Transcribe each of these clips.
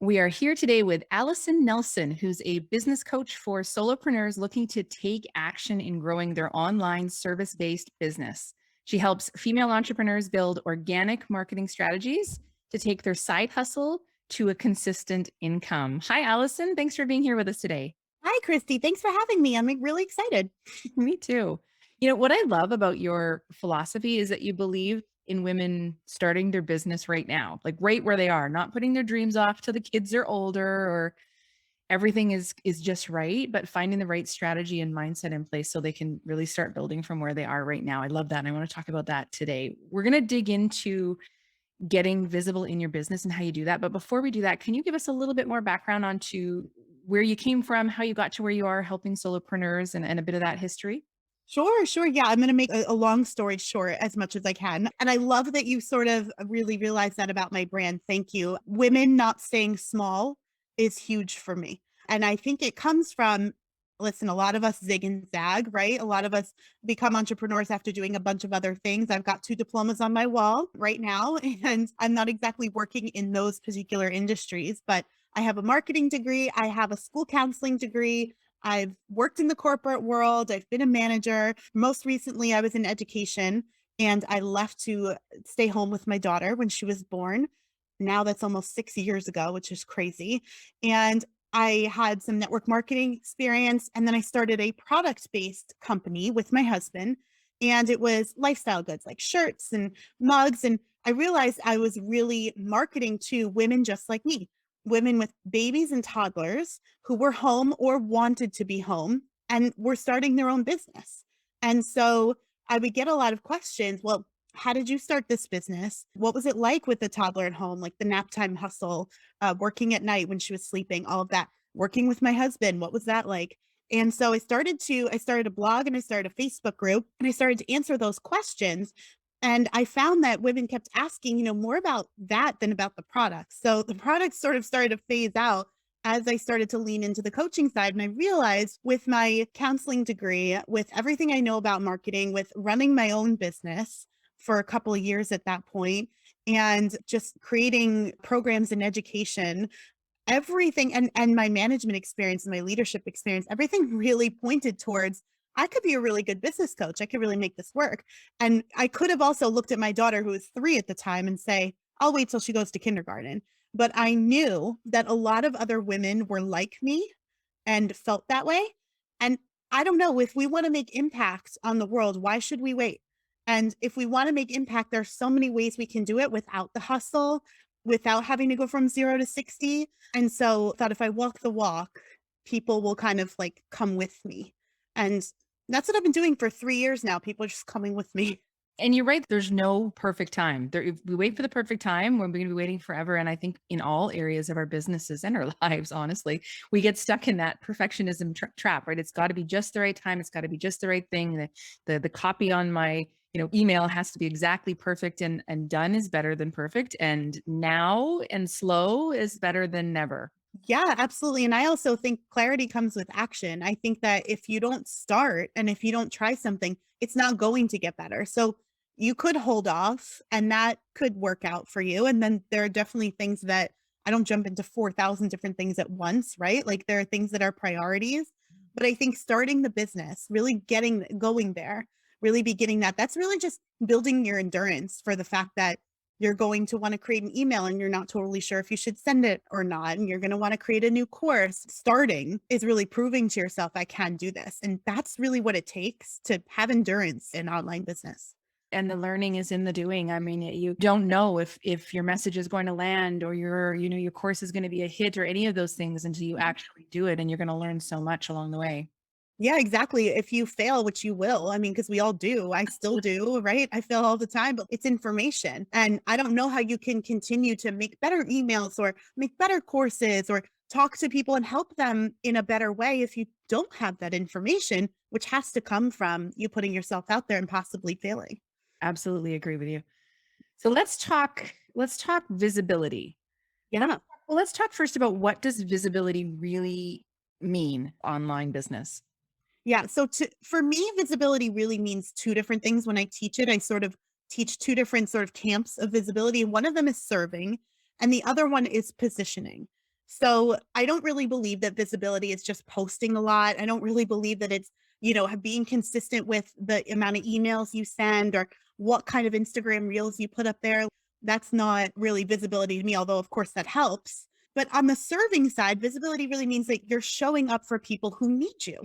We are here today with Alison Nelson, who's a business coach for solopreneurs looking to take action in growing their online service-based business. She helps female entrepreneurs build organic marketing strategies to take their side hustle to a consistent income. Hi, Alison. Thanks for being here with us today. Hi, Christy. Thanks for having me. I'm really excited. Me too. What I love about your philosophy is that you believe in women starting their business right now, like right where they are, not putting their dreams off till the kids are older or everything is just right, but finding the right strategy and mindset in place so they can really start building from where they are right now. I love that. And I want to talk about that today. We're going to dig into getting visible in your business and how you do that. But before we do that, can you give us a little bit more background onto where you came from, how you got to where you are helping solopreneurs and a bit of that history? Sure. Yeah, I'm going to make a long story short as much as I can. And I love that you sort of really realized that about my brand. Thank you. Women not staying small is huge for me. And I think it comes from, listen, a lot of us zig and zag, right? A lot of us become entrepreneurs after doing a bunch of other things. I've got 2 diplomas on my wall right now, and I'm not exactly working in those particular industries, but I have a marketing degree. I have a school counseling degree. I've worked in the corporate world. I've been a manager. Most recently, I was in education and I left to stay home with my daughter when she was born. Now that's almost 6 years ago, which is crazy. And I had some network marketing experience. And then I started a product based company with my husband. And it was lifestyle goods like shirts and mugs. And I realized I was really marketing to women just like me, women with babies and toddlers who were home or wanted to be home and were starting their own business. And so I would get a lot of questions. Well, how did you start this business? What was it like with the toddler at home, like the nap time hustle, working at night when she was sleeping, all of that, working with my husband? What was that like? And so I started a blog and I started a Facebook group and I started to answer those questions. And I found that women kept asking, more about that than about the products. So the products sort of started to phase out as I started to lean into the coaching side. And I realized with my counseling degree, with everything I know about marketing, with running my own business for a couple of years at that point, and just creating programs in education, everything and my management experience and my leadership experience, everything really pointed towards I could be a really good business coach. I could really make this work. And I could have also looked at my daughter, who was 3 at the time, and say, I'll wait till she goes to kindergarten. But I knew that a lot of other women were like me and felt that way. And I don't know, if we want to make impact on the world, why should we wait? And if we want to make impact, there's so many ways we can do it without the hustle, without having to go from 0 to 60. And so I thought if I walk the walk, people will kind of like come with me. And that's what I've been doing for 3 years now. People are just coming with me. And you're right, there's no perfect time. If we wait for the perfect time, we're going to be waiting forever. And I think in all areas of our businesses and our lives, honestly, we get stuck in that perfectionism trap, right? It's got to be just the right time. It's got to be just the right thing. The copy on my email has to be exactly perfect, and done is better than perfect. And now and slow is better than never. Yeah, absolutely. And I also think clarity comes with action. I think that if you don't start and if you don't try something, it's not going to get better. So you could hold off and that could work out for you. And then there are definitely things that I don't jump into 4,000 different things at once, right? Like there are things that are priorities. But I think starting the business, really getting going there, really beginning that, that's really just building your endurance for the fact that you're going to want to create an email and you're not totally sure if you should send it or not. And you're going to want to create a new course. Starting is really proving to yourself, I can do this. And that's really what it takes to have endurance in online business. And the learning is in the doing. I mean, you don't know if your message is going to land or your course is going to be a hit or any of those things until you actually do it. And you're going to learn so much along the way. Yeah, exactly. If you fail, which you will, I mean, because we all do, I still do, right? I fail all the time, but it's information. And I don't know how you can continue to make better emails or make better courses or talk to people and help them in a better way if you don't have that information, which has to come from you putting yourself out there and possibly failing. Absolutely agree with you. So let's talk visibility. Yeah. Well, let's talk first about what does visibility really mean online business? Yeah. So for me, visibility really means 2 different things. When I teach it, I sort of teach 2 different sort of camps of visibility. One of them is serving, and the other one is positioning. So I don't really believe that visibility is just posting a lot. I don't really believe that it's, being consistent with the amount of emails you send or what kind of Instagram reels you put up there. That's not really visibility to me, although of course that helps. But on the serving side, visibility really means that you're showing up for people who need you.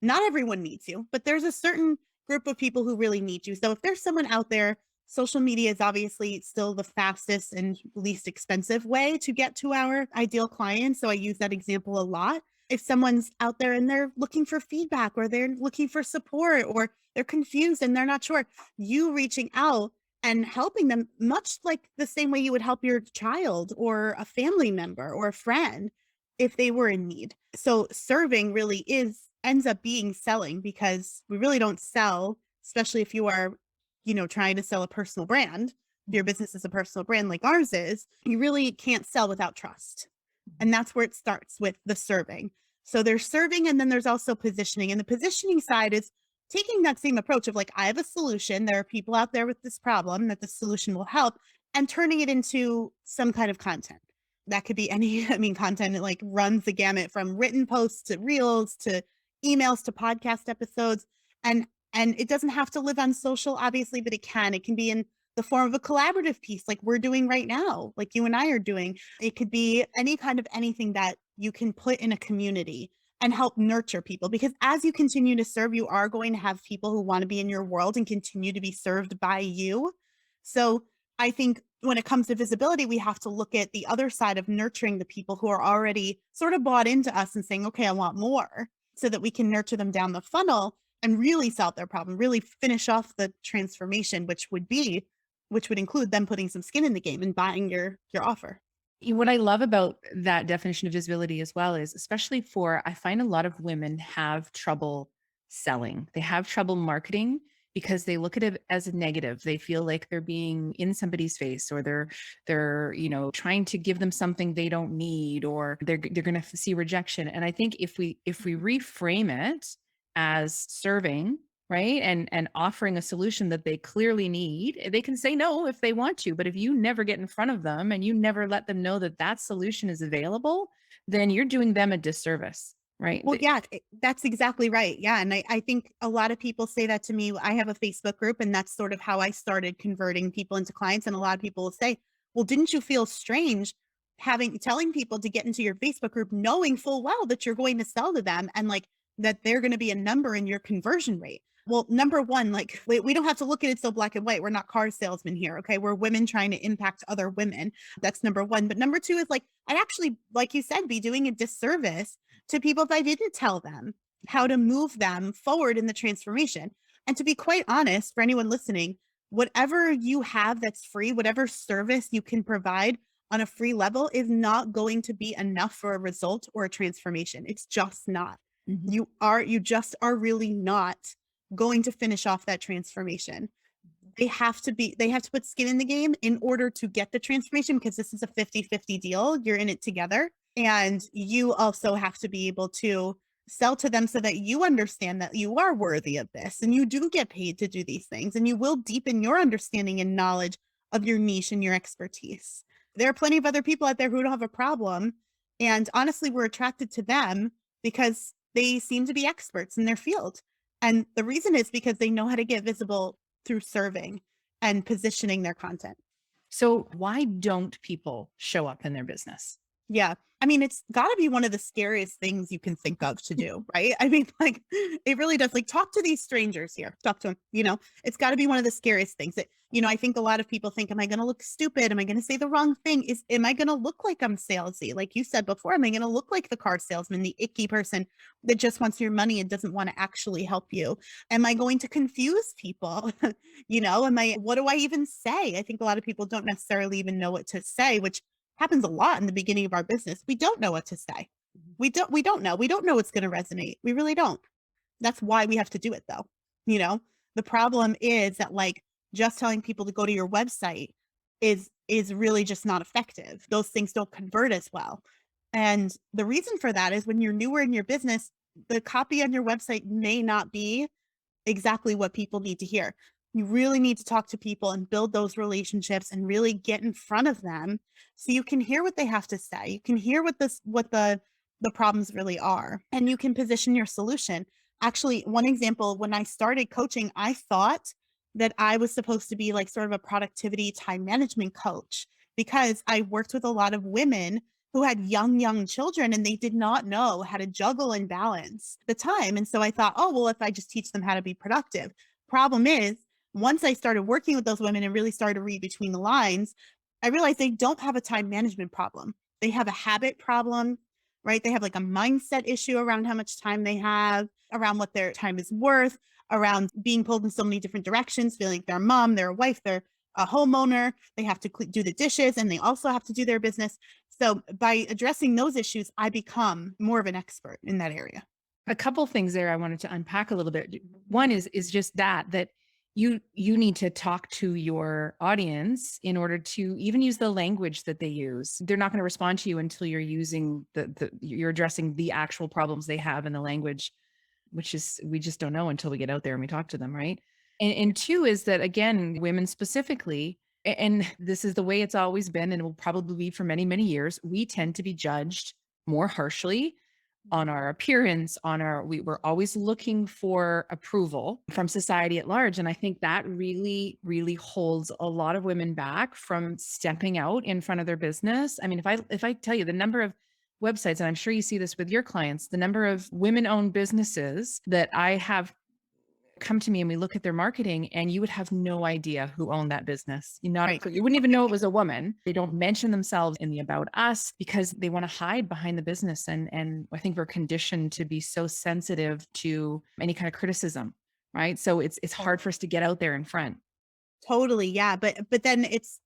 Not everyone needs you, but there's a certain group of people who really need you. So if there's someone out there, social media is obviously still the fastest and least expensive way to get to our ideal clients. So I use that example a lot. If someone's out there and they're looking for feedback or they're looking for support or they're confused and they're not sure, you reaching out and helping them much like the same way you would help your child or a family member or a friend if they were in need. So serving really is ends up being selling because we really don't sell, especially if you are, trying to sell a personal brand. If your business is a personal brand like ours is, you really can't sell without trust. And that's where it starts with the serving. So there's serving and then there's also positioning. And the positioning side is taking that same approach of like, I have a solution. There are people out there with this problem that the solution will help and turning it into some kind of content. That could be any, I mean, content that like runs the gamut from written posts to reels to emails to podcast episodes. And it doesn't have to live on social, obviously, but it can. It can be in the form of a collaborative piece like we're doing right now, like you and I are doing. It could be any kind of anything that you can put in a community and help nurture people. Because as you continue to serve, you are going to have people who want to be in your world and continue to be served by you. So I think when it comes to visibility, we have to look at the other side of nurturing the people who are already sort of bought into us and saying, okay, I want more so that we can nurture them down the funnel and really solve their problem, really finish off the transformation, which would include them putting some skin in the game and buying your offer. What I love about that definition of visibility as well is, especially for, I find a lot of women have trouble selling. They have trouble marketing because they look at it as a negative. They feel like they're being in somebody's face, or they're trying to give them something they don't need, or they're going to see rejection. And I think if we reframe it as serving, right? And offering a solution that they clearly need. They can say no if they want to, but if you never get in front of them and you never let them know that that solution is available, then you're doing them a disservice, right? Well, yeah, that's exactly right. Yeah. And I think a lot of people say that to me. I have a Facebook group, and that's sort of how I started converting people into clients. And a lot of people will say, well, didn't you feel strange telling people to get into your Facebook group, knowing full well that you're going to sell to them and like that they're going to be a number in your conversion rate? Well, number one, like we don't have to look at it so black and white. We're not car salesmen here. Okay. We're women trying to impact other women. That's number one. But number two is like, I'd actually, like you said, be doing a disservice to people if I didn't tell them how to move them forward in the transformation. And to be quite honest, for anyone listening, whatever you have that's free, whatever service you can provide on a free level is not going to be enough for a result or a transformation. It's just not. Mhm. You just are really not going to finish off that transformation. They have to put skin in the game in order to get the transformation because this is a 50-50 deal. You're in it together. And you also have to be able to sell to them so that you understand that you are worthy of this and you do get paid to do these things and you will deepen your understanding and knowledge of your niche and your expertise. There are plenty of other people out there who don't have a problem. And honestly, we're attracted to them because they seem to be experts in their field. And the reason is because they know how to get visible through serving and positioning their content. So why don't people show up in their business? Yeah. I mean, it's gotta be one of the scariest things you can think of to do, right? I mean, like, it really does. Like, talk to these strangers here. Talk to them, It's gotta be one of the scariest things that, I think a lot of people think, am I gonna look stupid? Am I gonna say the wrong thing? Am I gonna look like I'm salesy? Like you said before, am I gonna look like the car salesman, the icky person that just wants your money and doesn't want to actually help you? Am I going to confuse people? What do I even say? I think a lot of people don't necessarily even know what to say, which happens a lot in the beginning of our business. We don't know what to say. We don't know. We don't know what's going to resonate. We really don't. That's why we have to do it though. You know, the problem is that like just telling people to go to your website is really just not effective. Those things don't convert as well. And the reason for that is when you're newer in your business, the copy on your website may not be exactly what people need to hear. You really need to talk to people and build those relationships and really get in front of them so you can hear what they have to say. You can hear what the problems really are, and you can position your solution. Actually, one example, when I started coaching, I thought that I was supposed to be like sort of a productivity time management coach because I worked with a lot of women who had young children and they did not know how to juggle and balance the time. And so I thought, oh, well, if I just teach them how to be productive. Problem is, once I started working with those women and really started to read between the lines, I realized they don't have a time management problem. They have a habit problem, right? They have like a mindset issue around how much time they have, around what their time is worth, around being pulled in so many different directions, feeling like they're a mom, they're a wife, they're a homeowner, they have to do the dishes and they also have to do their business. So by addressing those issues, I become more of an expert in that area. A couple things there I wanted to unpack a little bit. One is just that you need to talk to your audience in order to even use the language that they use. They're not going to respond to you until you're using you're addressing the actual problems they have in the language, which is we just don't know until we get out there and we talk to them, right? And two is that again, women specifically, and this is the way it's always been and will probably be for many, many years, we tend to be judged more harshly on our appearance, on we're always looking for approval from society at large. And I think that really, really holds a lot of women back from stepping out in front of their business. I mean, if I tell you the number of websites, and I'm sure you see this with your clients, the number of women-owned businesses that I have come to me and we look at their marketing and you would have no idea who owned that business. Right. You wouldn't even know it was a woman. They don't mention themselves in the about us because they want to hide behind the business. And I think we're conditioned to be so sensitive to any kind of criticism, right? So it's hard for us to get out there in front. Totally, yeah, but then it's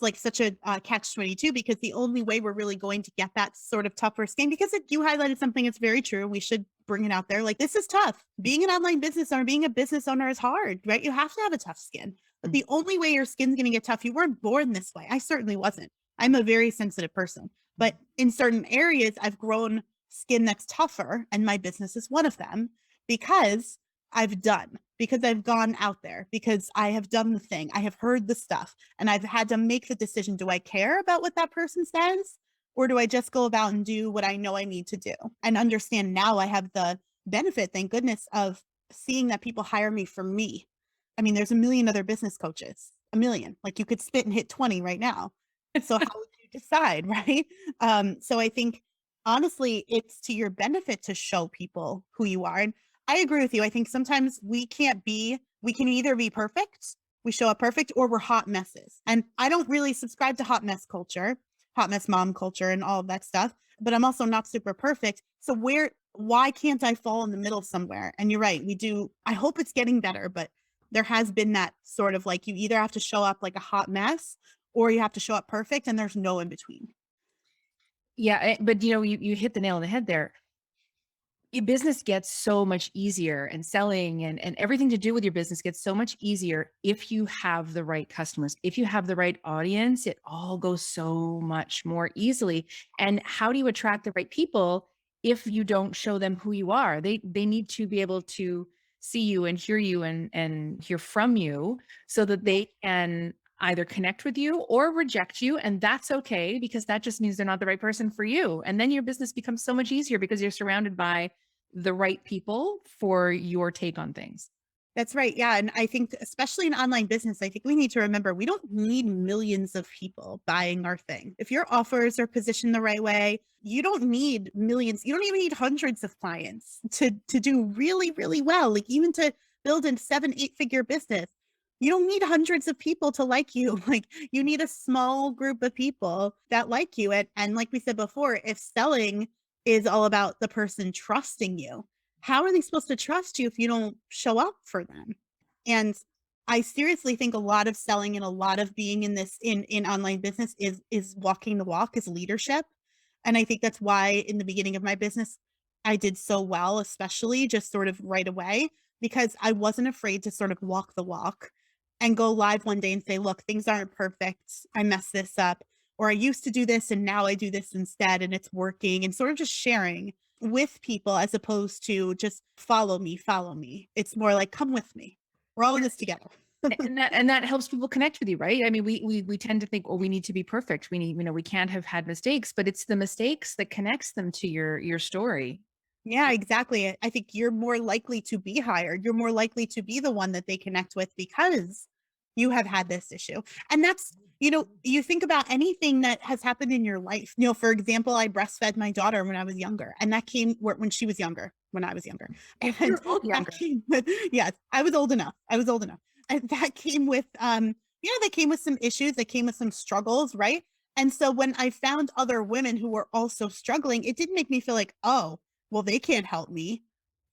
like such a catch-22 because the only way we're really going to get that sort of tougher skin, because you highlighted something that's very true. We should bring it out there. Like, this is tough. Being an online business owner, being a business owner is hard, right? You have to have a tough skin. But the only way your skin's going to get tough, you weren't born this way. I certainly wasn't. I'm a very sensitive person, but in certain areas, I've grown skin that's tougher, and my business is one of them because because I've gone out there, because I have done the thing, I have heard the stuff, and I've had to make the decision. Do I care about what that person says? Or do I just go about and do what I know I need to do? And understand now I have the benefit, thank goodness, of seeing that people hire me for me. I mean, there's a million other business coaches, a million. Like, you could spit and hit 20 right now. So how would you decide, right? So I think honestly, it's to your benefit to show people who you are. And I agree with you. I think sometimes we can either be perfect, we show up perfect, or we're hot messes. And I don't really subscribe to hot mess culture, hot mess mom culture, and all of that stuff, but I'm also not super perfect. So why can't I fall in the middle somewhere? And you're right. I hope it's getting better, but there has been that sort of like, you either have to show up like a hot mess or you have to show up perfect, and there's no in between. Yeah, but you hit the nail on the head there. Your business gets so much easier and selling and everything to do with your business gets so much easier if you have the right customers. If you have the right audience, it all goes so much more easily. And how do you attract the right people if you don't show them who you are? They need to be able to see you and hear you and hear from you so that they can either connect with you or reject you. And that's okay, because that just means they're not the right person for you. And then your business becomes so much easier because you're surrounded by the right people for your take on things. That's right. Yeah. And I think, especially in online business, I think we need to remember we don't need millions of people buying our thing. If your offers are positioned the right way, you don't need millions. You don't even need hundreds of clients to do really, really well. Like, even to build a 7, 8 figure business, you don't need hundreds of people to like you. Like, you need a small group of people that like you. And like we said before, if selling is all about the person trusting you, how are they supposed to trust you if you don't show up for them? And I seriously think a lot of selling and a lot of being in this in online business is walking the walk, is leadership. And I think that's why in the beginning of my business I did so well, especially just sort of right away, because I wasn't afraid to sort of walk the walk and go live one day and say, look, things aren't perfect. I messed this up. Or I used to do this and now I do this instead and it's working, and sort of just sharing with people as opposed to just follow me, follow me. It's more like, come with me. We're all in this together. And that helps people connect with you, right? I mean, we tend to think, oh, we need to be perfect. We need, we can't have had mistakes, but it's the mistakes that connects them to your story. Yeah, exactly. I think you're more likely to be hired. You're more likely to be the one that they connect with because you have had this issue. And that's, you think about anything that has happened in your life. For example, I breastfed my daughter when I was younger, and that came when she was younger, when I was younger. And You're both that younger. came with, yes, I was old enough. I was old enough. And that came with, that came with some issues, that came with some struggles, right? And so when I found other women who were also struggling, it didn't make me feel like, oh, well, they can't help me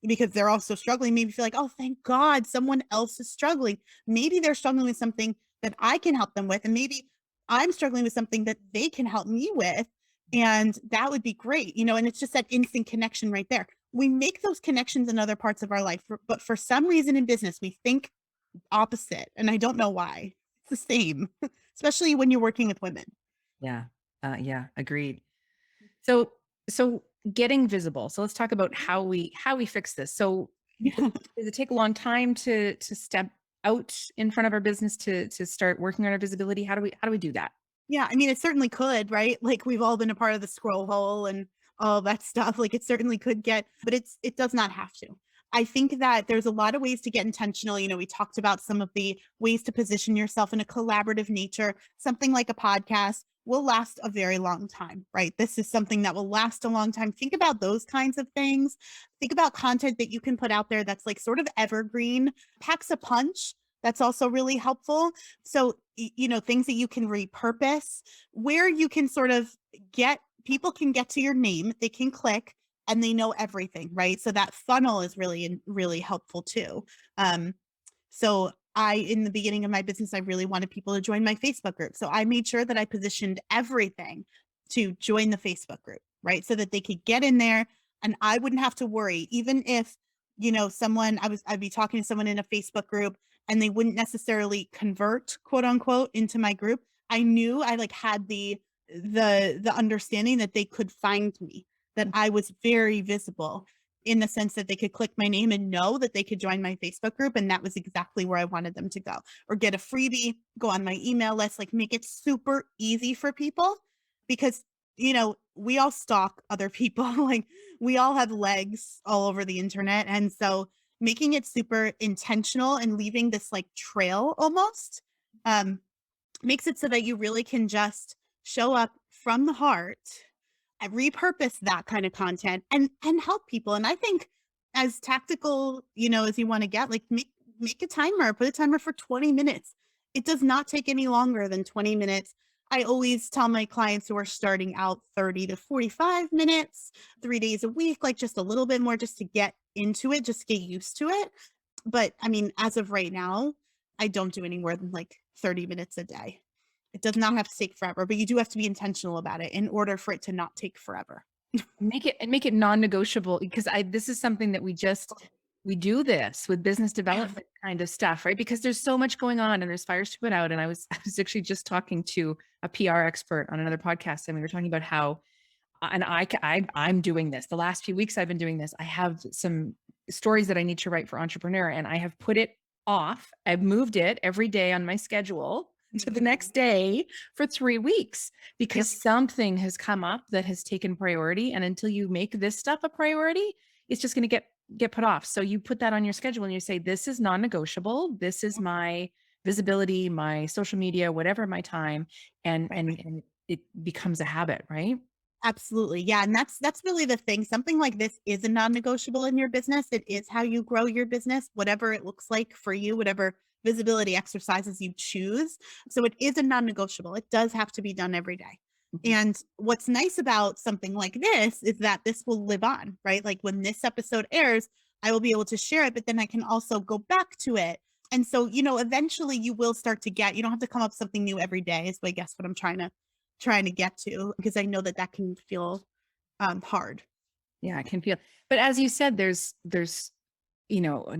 because they're also struggling. Maybe feel like, oh, thank God someone else is struggling. Maybe they're struggling with something that I can help them with. And maybe I'm struggling with something that they can help me with. And that would be great, and it's just that instant connection right there. We make those connections in other parts of our life, but for some reason in business, we think opposite. And I don't know why. It's the same, especially when you're working with women. Yeah. Yeah, agreed. So so getting visible. So let's talk about how we fix this. So does it take a long time to step out in front of our business to start working on our visibility? How do we do that? Yeah, I mean, it certainly could, right? Like we've all been a part of the scroll hole and all that stuff. Like it certainly could get, but it does not have to. I think that there's a lot of ways to get intentional. We talked about some of the ways to position yourself in a collaborative nature. Something like a podcast will last a very long time, right? This is something that will last a long time. Think about those kinds of things. Think about content that you can put out there that's like sort of evergreen, packs a punch. That's also really helpful. So, things that you can repurpose, where you can sort of get people can get to your name, they can click and they know everything, right? So that funnel is really helpful too. Um, so in the beginning of my business, I really wanted people to join my Facebook group. So I made sure that I positioned everything to join the Facebook group, right? So that they could get in there and I wouldn't have to worry, even if, I'd be talking to someone in a Facebook group and they wouldn't necessarily convert, quote unquote, into my group. I knew I like had the understanding that they could find me, that I was very visible in the sense that they could click my name and know that they could join my Facebook group. And that was exactly where I wanted them to go, or get a freebie, go on my email list, like make it super easy for people because, we all stalk other people. Like we all have legs all over the internet. And so making it super intentional and leaving this like trail almost, um, makes it so that you really can just show up from the heart and repurpose that kind of content and help people. And I think as tactical, as you want to get, like make a timer, put a timer for 20 minutes. It does not take any longer than 20 minutes. I always tell my clients who are starting out 30 to 45 minutes, 3 days a week, like just a little bit more just to get into it, just get used to it. But I mean, as of right now, I don't do any more than like 30 minutes a day. It does not have to take forever, but you do have to be intentional about it in order for it to not take forever. Make it non-negotiable because this is something that we do this with business development kind of stuff, right? Because there's so much going on and there's fires to put out. And I was actually just talking to a PR expert on another podcast, and we were talking about how, and I'm doing this. The last few weeks I've been doing this. I have some stories that I need to write for Entrepreneur, and I have put it off. I've moved it every day on my schedule to the next day for 3 weeks because something has come up that has taken priority. And until you make this stuff a priority, it's just going to get put off. So you put that on your schedule and you say, this is non-negotiable. This is my visibility, my social media, whatever my time. And it becomes a habit, right? Absolutely. Yeah. And that's really the thing. Something like this is a non-negotiable in your business. It is how you grow your business, whatever it looks like for you, whatever visibility exercises you choose. So it is a non-negotiable. It does have to be done every day. Mhm. And what's nice about something like this is that this will live on, right? Like when this episode airs, I will be able to share it, but then I can also go back to it. And so, eventually you will start to you don't have to come up with something new every day is I guess what I'm trying to get to, because I know that that can feel hard. Yeah, I can feel. But as you said, there's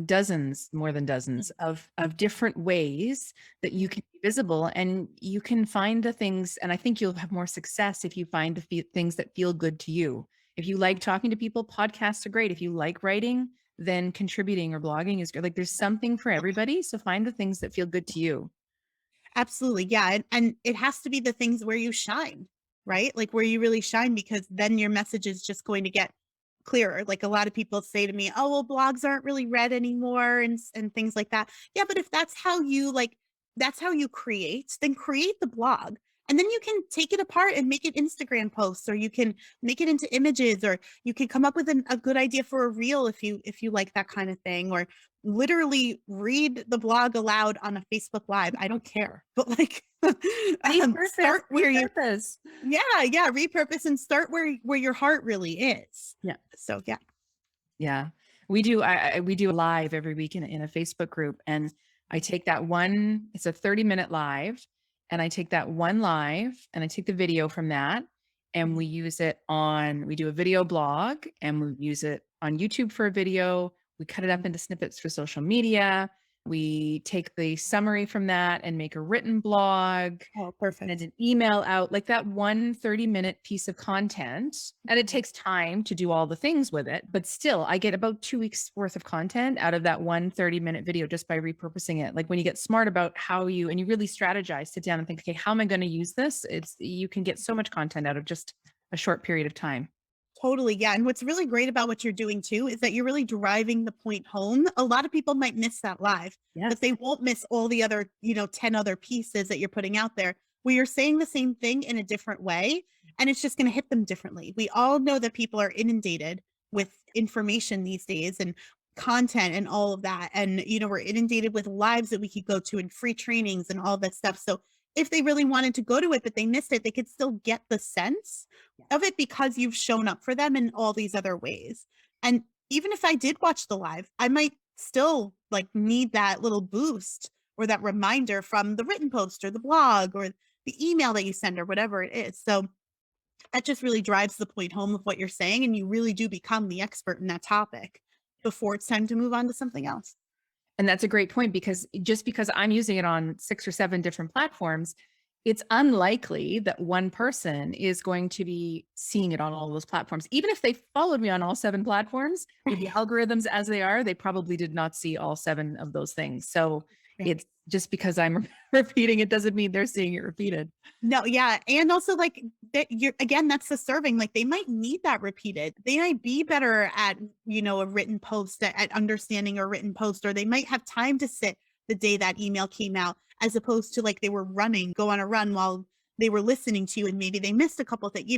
dozens, more than dozens of different ways that you can be visible, and you can find the things. And I think you'll have more success if you find things that feel good to you. If you like talking to people, podcasts are great. If you like writing, then contributing or blogging is good. Like there's something for everybody. So find the things that feel good to you. Absolutely. Yeah. And it has to be the things where you shine, right? Like where you really shine, because then your message is just going to get clearer. Like a lot of people say to me, oh, well, blogs aren't really read anymore and things like that. Yeah. But if that's how you that's how you create, then create the blog. And then you can take it apart and make it Instagram posts, or you can make it into images, or you can come up with a good idea for a reel if you like that kind of thing, or literally read the blog aloud on a Facebook Live. I don't care, but like Repurpose, start where you, repurpose. yeah, repurpose and start where your heart really is. Yeah. So yeah. Yeah. We do a live every week in a Facebook group, and I take that one, it's a 30-minute live, and I take that one live and I take the video from that and Mhm. we do a video blog and we use it on YouTube for a video. We cut it up Mhm. into snippets for social media. We take the summary from that and make a written blog, Oh, send perfect. an email out, like that one 30-minute piece of content. And it Mhm. takes time to do all the things with it, but still I get about 2 weeks worth of content out of that one 30-minute video just by repurposing it. Like when you get smart about how you, and you really strategize, sit down and think, okay, how am I going to use this? You can get so much content out of just a short period of time. Totally. Yeah. And what's really great about what you're doing too is that you're really driving the point home. A lot of people might miss that live, but Yes. they won't miss all the other, 10 other pieces that you're putting out there where you're saying the same thing in a different way. And it's just going to hit them differently. We all know that people are inundated with information these days and content and all of that. And, we're inundated with lives that we could go to and free trainings and all that stuff. So if they really wanted to go to it, but they missed it, they could still get the sense of it because you've shown up for them in all these other ways. And even if I did watch the live, I might still like need that little boost or that reminder from the written post or the blog or the email that you send or whatever it is. So that just really drives the point home of what you're saying. And you really do become the expert in that topic before it's time to move on to something else. And that's a great point, because just because I'm using it on 6 or 7 different platforms, it's unlikely that one person is going to be seeing it on all those platforms. Even if they followed me on all 7 platforms, with the algorithms as they are, they probably did not see all 7 of those things. So Yeah. it's just because I'm repeating it doesn't mean they're seeing it repeated. No, yeah, and also, like, that you're again, that's the serving, like, they might need that repeated. They might be better at, a written post, at understanding a written post, or they might have time to sit the day that email came out, as opposed to, like, they were running go on a run while they were listening to you, and maybe they missed a couple things,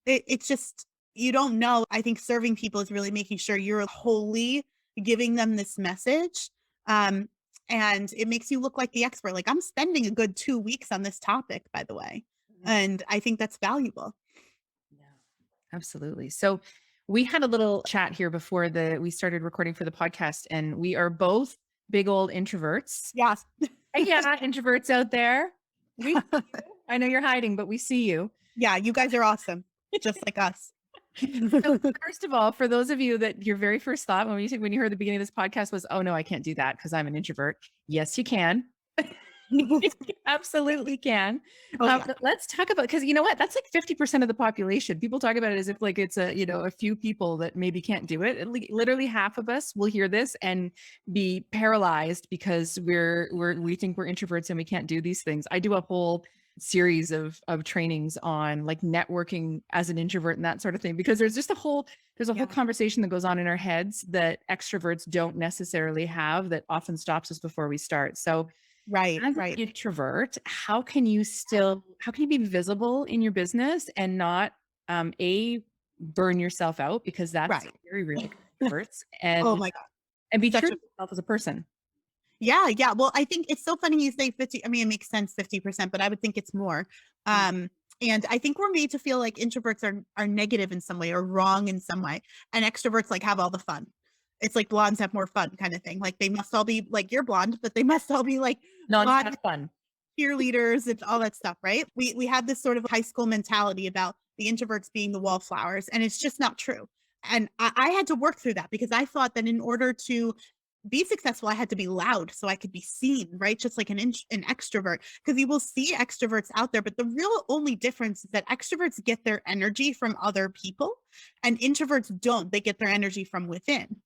it's just you don't know. I think serving people is really making sure you're wholly giving them this message, um, and it makes you look like the expert. Like, I'm spending a good 2 weeks on this topic, by the way, Mhm. and I think that's valuable. Yeah, absolutely. So we had a little chat here before we started recording for the podcast, and we are both big old introverts. Yes. Hey, yeah, introverts out there. We see you. I know you're hiding, but we see you. Yeah, you guys are awesome, just like us. So first of all, for those of you that your very first thought when you heard the beginning of this podcast was, "Oh no, I can't do that because I'm an introvert." Yes, you can. You absolutely can. Oh, yeah. But let's talk about, because you know what? That's like 50% of the population. People talk about it as if like it's a few people that maybe can't do it. Literally half of us will hear this and be paralyzed because we think we're introverts and we can't do these things. I do a whole series of trainings on like networking as an introvert and that sort of thing, because there's a whole Yeah. conversation that goes on in our heads that extroverts don't necessarily have, that often stops us before we start. So Right, as an right. introvert, how can you be visible in your business and not, burn yourself out, because that's Right. very real for introverts, Oh and my god. be true Such to a yourself as a person. Yeah, yeah. Well, I think it's so funny you say 50. I mean, it makes sense 50%, but I would think it's more. Mm. And I think we're made to feel like introverts are negative in some way or wrong in some way. And extroverts like have all the fun. It's like blondes have more fun kind of thing. Like they must all be like you're blonde, but they must all be like Not blonde have fun. cheerleaders and all that stuff, right? We have this sort of high school mentality about the introverts being the wallflowers, and it's just not true. And I had to work through that because I thought that in order to be successful, I had to be loud so I could be seen, right? Just like an extrovert, because you will see extroverts out there, but the real only difference is that extroverts get their energy from other people and introverts don't. They get their energy from within.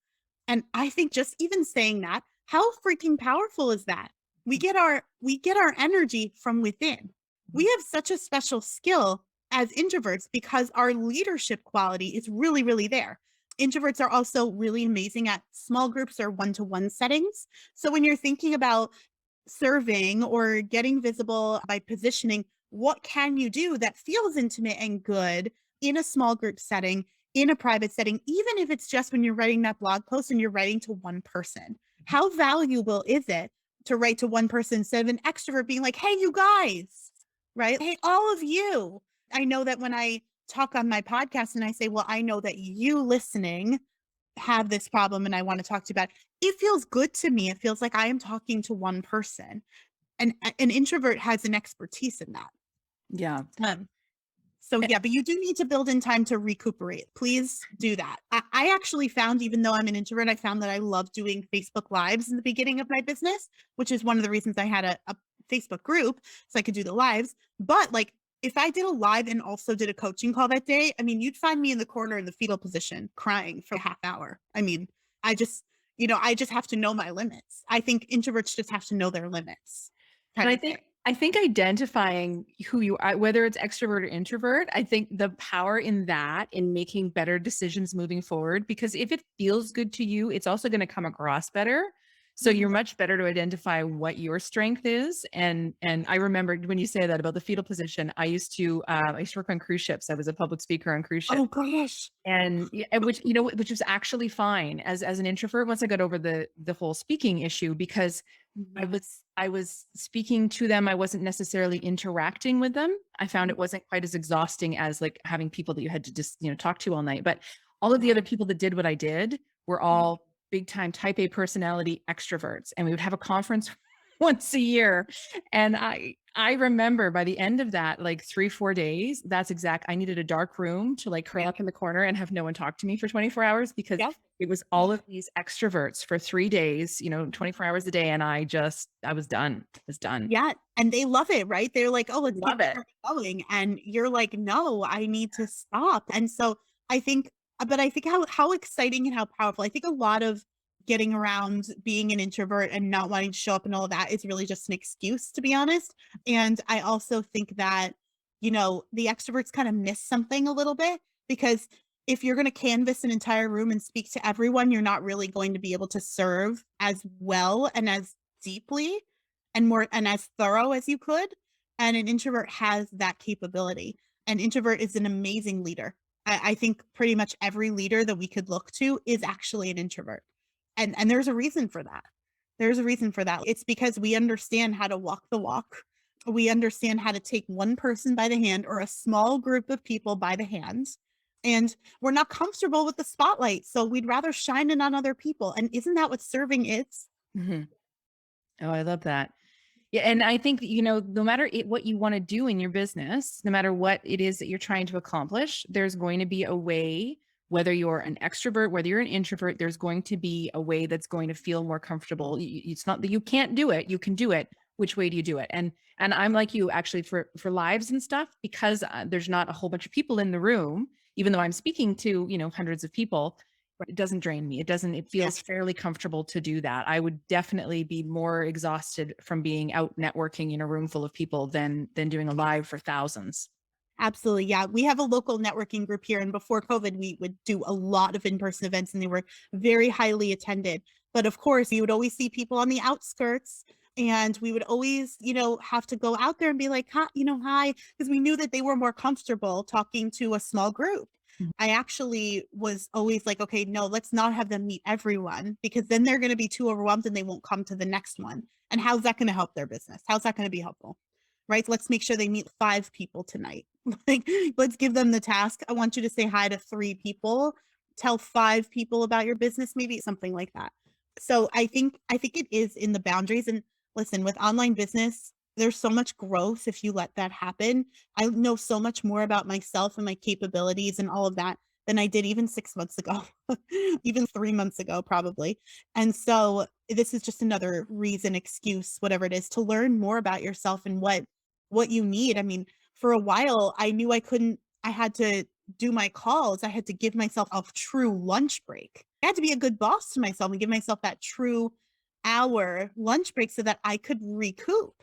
And I think just even saying that, how freaking powerful is that? We get our energy from within. We have such a special skill as introverts because our leadership quality is really, really there. Introverts are also really amazing at small groups or one-to-one settings. So when you're thinking about serving or getting visible by positioning, what can you do that feels intimate and good in a small group setting, in a private setting, even if it's just when you're writing that blog post and you're writing to one person? How valuable is it to write to one person instead of an extrovert being like, hey, you guys, right? Hey, all of you. I know that when I talk on my podcast and I say, well, I know that you listening have this problem and I want to talk to you about it. It feels good to me. It feels like I am talking to one person. And an introvert has an expertise in that. Yeah. Um, so Eh, yeah, but you do need to build in time to recuperate. Please do that. I actually found, even though I'm an introvert, I found that I love doing Facebook Lives in the beginning of my business, which is one of the reasons I had a Facebook group so I could do the lives. But like, if I did a live and also did a coaching call that day, I mean, you'd find me in the corner in the fetal position crying for a half hour. I mean, I just, I just have to know my limits. I think introverts just have to know their limits And kind of thing. I think identifying who you are, whether it's extrovert or introvert, I think the power in that, in making better decisions moving forward, because if it feels good to you, it's also going to come across better. So you're much better to identify what your strength is. And I remember when you say that about the fetal position, I used to work on cruise ships. I was a public speaker on cruise ships. Oh gosh. And yeah, and which was actually fine as an introvert once I got over the whole speaking issue, because Yes. I was speaking to them. I wasn't necessarily interacting with them. I found it wasn't quite as exhausting as like having people that you had to just, talk to all night. But all of the other people that did what I did were all big time type A personality extroverts. And we would have a conference once a year. And I remember by the end of that, like 3, 4 days, I needed a dark room to like curl up in the corner and have no one talk to me for 24 hours, because Yep. it was all of these extroverts for 3 days, 24 hours a day. And I was done. I was done. Yeah, and they love it, right? They're like, "Oh, let's keep Love the it. party going," and you're like, "No, I need to stop." And so I think but I think how exciting and how powerful. I think a lot of getting around being an introvert and not wanting to show up and all of that is really just an excuse, to be honest. And I also think that, the extroverts kind of miss something a little bit because if you're gonna canvas an entire room and speak to everyone, you're not really going to be able to serve as well and as deeply and as thorough as you could. And an introvert has that capability. An introvert is an amazing leader. I think pretty much every leader that we could look to is actually an introvert. And there's a reason for that. There's a reason for that. It's because we understand how to walk the walk. We understand how to take one person by the hand or a small group of people by the hands. And we're not comfortable with the spotlight. So we'd rather shine it on other people. And isn't that what serving is? Mhm. Oh, I love that. Yeah, and I think, no matter what you wanna do in your business, no matter what it is that you're trying to accomplish, there's going to be a way, whether you're an extrovert, whether you're an introvert, there's going to be a way that's going to feel more comfortable. It's not that you can't do it, you can do it. Which way do you do it? And I'm like you actually for lives and stuff, because there's not a whole bunch of people in the room, even though I'm speaking to, hundreds of people. It doesn't drain me. It Yeah. feels fairly comfortable to do that. I would definitely be more exhausted from being out networking in a room full of people than doing a live for thousands. Absolutely. Yeah. We have a local networking group here. And before COVID, we would do a lot of in person events and they were very highly attended. But of course, you would always see people on the outskirts. And we would always, have to go out there and be like, hi, hi, because we knew that they were more comfortable talking to a small group. Mhm. I actually was always like, okay, no, let's not have them meet everyone because then they're going to be too overwhelmed and they won't come to the next one. And how's that going to help their business? How's that going to be helpful? Right? Let's make sure they meet 5 people tonight. Like, let's give them the task. I want you to say hi to 3 people, tell 5 people about your business, maybe something like that. So I think it is in the boundaries. And listen, with online business, there's so much growth if you let that happen. I know so much more about myself and my capabilities and all of that than I did even 6 months ago, even 3 months ago, probably. And so this is just another reason, excuse, whatever it is, to learn more about yourself and what you need. I mean, for a while, I knew I had to do my calls. I had to give myself a true lunch break. I had to be a good boss to myself and give myself that true hour lunch break so that I could recoup.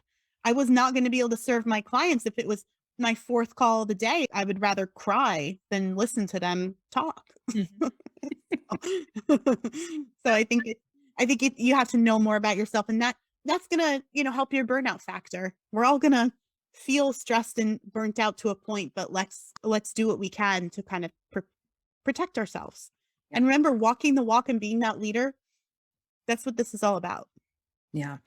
I was not going to be able to serve my clients if it was my fourth call of the day. I would rather cry than listen to them talk. Mhm. So I think you have to know more about yourself, and that's gonna help your burnout factor. We're all gonna feel stressed and burnt out to a point, but let's do what we can to kind of protect ourselves. Yeah. And remember, walking the walk and being that leader, that's what this is all about. Yeah.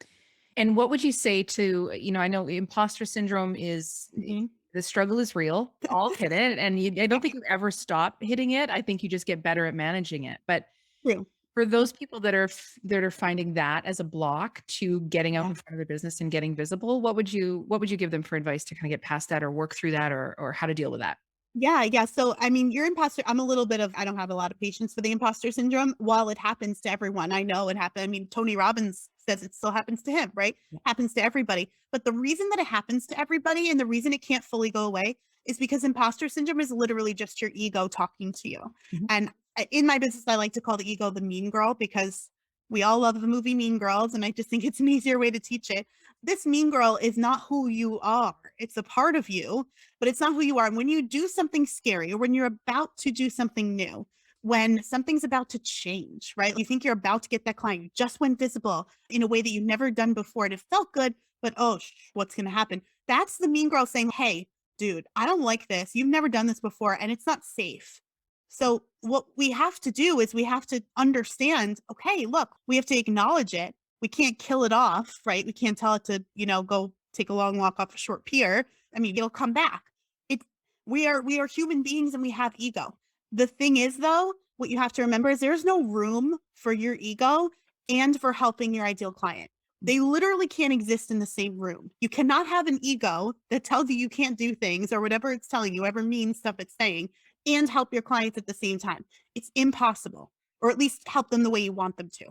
And what would you say to, I know imposter syndrome is Mhm. the struggle is real. All hit it. And I Yeah, don't think you ever stop hitting it. I think you just get better at managing it. But true. for those people that are finding that as a block to getting out Yeah. in front of their business and getting visible, what would you give them for advice to kind of get past that or work through that or how to deal with that? Yeah, yeah. So, I mean, your imposter, I'm a little bit of, I don't have a lot of patience for the imposter syndrome. While it happens to everyone, I know it happened. I mean, Tony Robbins says it still happens to him, right? Yeah. Happens to everybody. But the reason that it happens to everybody and the reason it can't fully go away is because imposter syndrome is literally just your ego talking to you. Mhm. And in my business, I like to call the ego the mean girl because we all love the movie Mean Girls. And I just think it's an easier way to teach it. This mean girl is not who you are, it's a part of you, but it's not who you are. And when you do something scary or when you're about to do something new, when something's about to change, right? You think you're about to get that client, you just went visible in a way that you've never done before and it felt good, but oh, what's going to happen? That's the mean girl saying, hey, dude, I don't like this. You've never done this before and it's not safe. So, what we have to do is we have to understand, okay, look, we have to acknowledge it. We can't kill it off, right? We can't tell it to, go take a long walk off a short pier. I mean, it'll come back. It we are human beings and we have ego. The thing is though, what you have to remember is there's no room for your ego and for helping your ideal client. They literally can't exist in the same room. You cannot have an ego that tells you can't do things or whatever it's telling you, whatever mean stuff it's saying, and help your clients at the same time. It's impossible, or at least help them the way you want them to.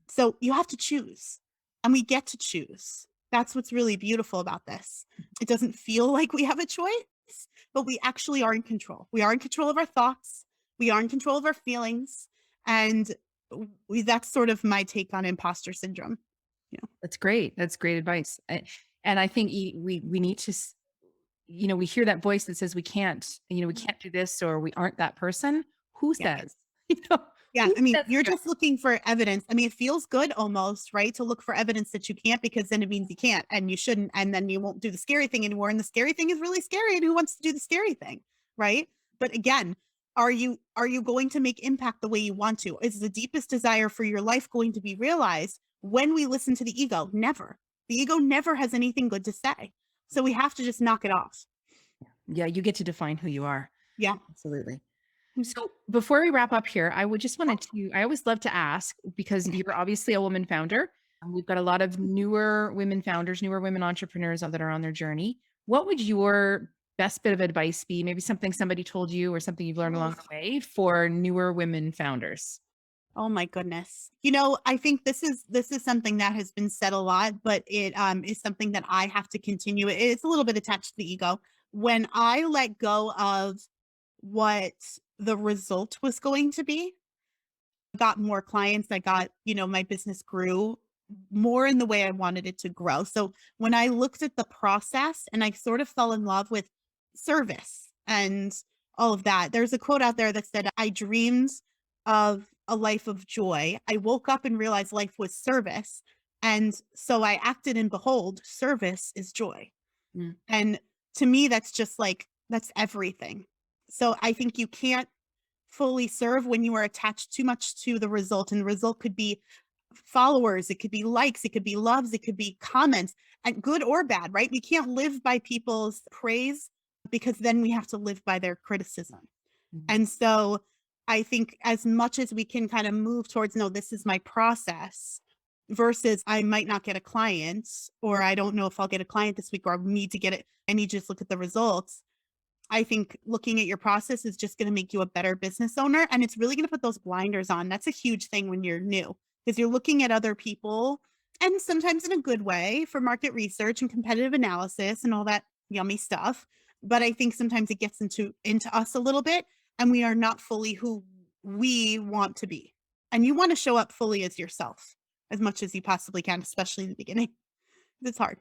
So you have to choose, and we get to choose. That's what's really beautiful about this. It doesn't feel like we have a choice, but we actually are in control. We are in control of our thoughts. We are in control of our feelings. And that's sort of my take on imposter syndrome. Yeah. That's great. That's great advice. And I think we need to we hear that voice that says we can't do this or we aren't that person. Who Yeah. says? You know, Yeah, who I mean, says you're that? just looking for evidence. I mean, it feels good almost, right? To look for evidence that you can't because then it means you can't and you shouldn't, and then you won't do the scary thing anymore. And the scary thing is really scary. And who wants to do the scary thing? Right. But again, are you going to make impact the way you want to? Is the deepest desire for your life going to be realized when we listen to the ego? Never. The ego never has anything good to say. So we have to just knock it off. Yeah, you get to define who you are. Yeah. Absolutely. So before we wrap up here, I would just wanted to, I always love to ask because you're obviously a woman founder. And we've got a lot of newer women founders, newer women entrepreneurs that are on their journey. What would your best bit of advice be? Maybe something somebody told you or something you've learned along the way for newer women founders? Oh my goodness. I think this is something that has been said a lot, but it is something that I have to continue. It's a little bit attached to the ego. When I let go of what the result was going to be, got more clients, I got, my business grew more in the way I wanted it to grow. So when I looked at the process and I sort of fell in love with service and all of that, there's a quote out there that said, I dreamed of a life of joy. I woke up and realized life was service. And so I acted, and behold, service is joy. Mm. And to me, that's just like, that's everything. So I think you can't fully serve when you are attached too much to the result. And the result could be followers, it could be likes, it could be loves, it could be comments, and good or bad, right? We can't live by people's praise because then we have to live by their criticism. Mhm. And so I think as much as we can kind of move towards, no, this is my process versus I might not get a client, or I don't know if I'll get a client this week, or I need to get it. I need to just look at the results. I think looking at your process is just going to make you a better business owner. And it's really going to put those blinders on. That's a huge thing when you're new because you're looking at other people, and sometimes in a good way, for market research and competitive analysis and all that yummy stuff. But I think sometimes it gets into us a little bit, and we are not fully who we want to be. And you want to show up fully as yourself as much as you possibly can, especially in the beginning. It's hard.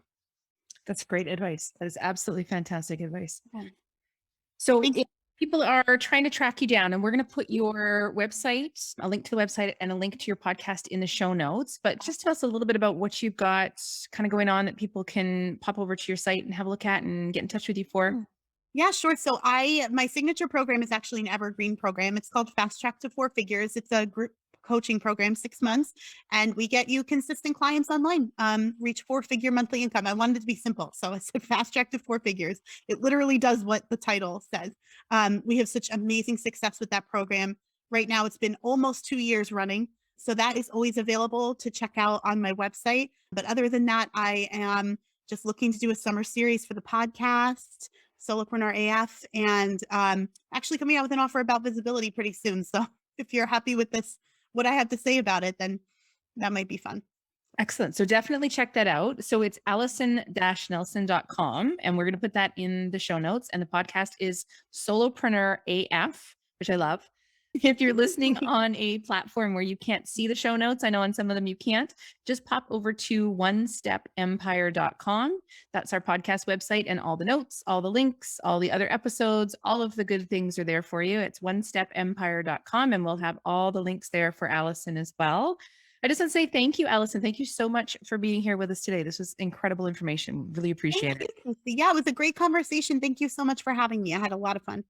That's great advice. That is absolutely fantastic advice. Yeah. So Thank if people are trying to track you down, and we're going to put your website, a link to the website, and a link to your podcast in the show notes. But just tell us a little bit about what you've got kind of going on that people can pop over to your site and have a look at and get in touch with you for. you. Yeah, sure. So my signature program is actually an evergreen program. It's called Fast Track to Four Figures. It's a group coaching program, 6 months, and we get you consistent clients online, reach four-figure monthly income. I wanted it to be simple. So I said Fast Track to Four Figures. It literally does what the title says. We have such amazing success with that program. Right now, it's been almost 2 years running. So that is always available to check out on my website. But other than that, I am just looking to do a summer series for the podcast, Solopreneur AF, and actually coming out with an offer about visibility pretty soon. So if you're happy with this, what I have to say about it, then that might be fun. Excellent. So definitely check that out. So it's Alison-Nelson.com, and we're going to put that in the show notes. And the podcast is Solopreneur AF, which I love. If you're listening on a platform where you can't see the show notes, I know on some of them you can't, just pop over to onestepempire.com. That's our podcast website, and all the notes, all the links, all the other episodes, all of the good things are there for you. It's onestepempire.com, and we'll have all the links there for Alison as well. I just want to say thank you, Alison. Thank you so much for being here with us today. This was incredible information. Really appreciate Thank it. you. Yeah, it was a great conversation. Thank you so much for having me. I had a lot of fun.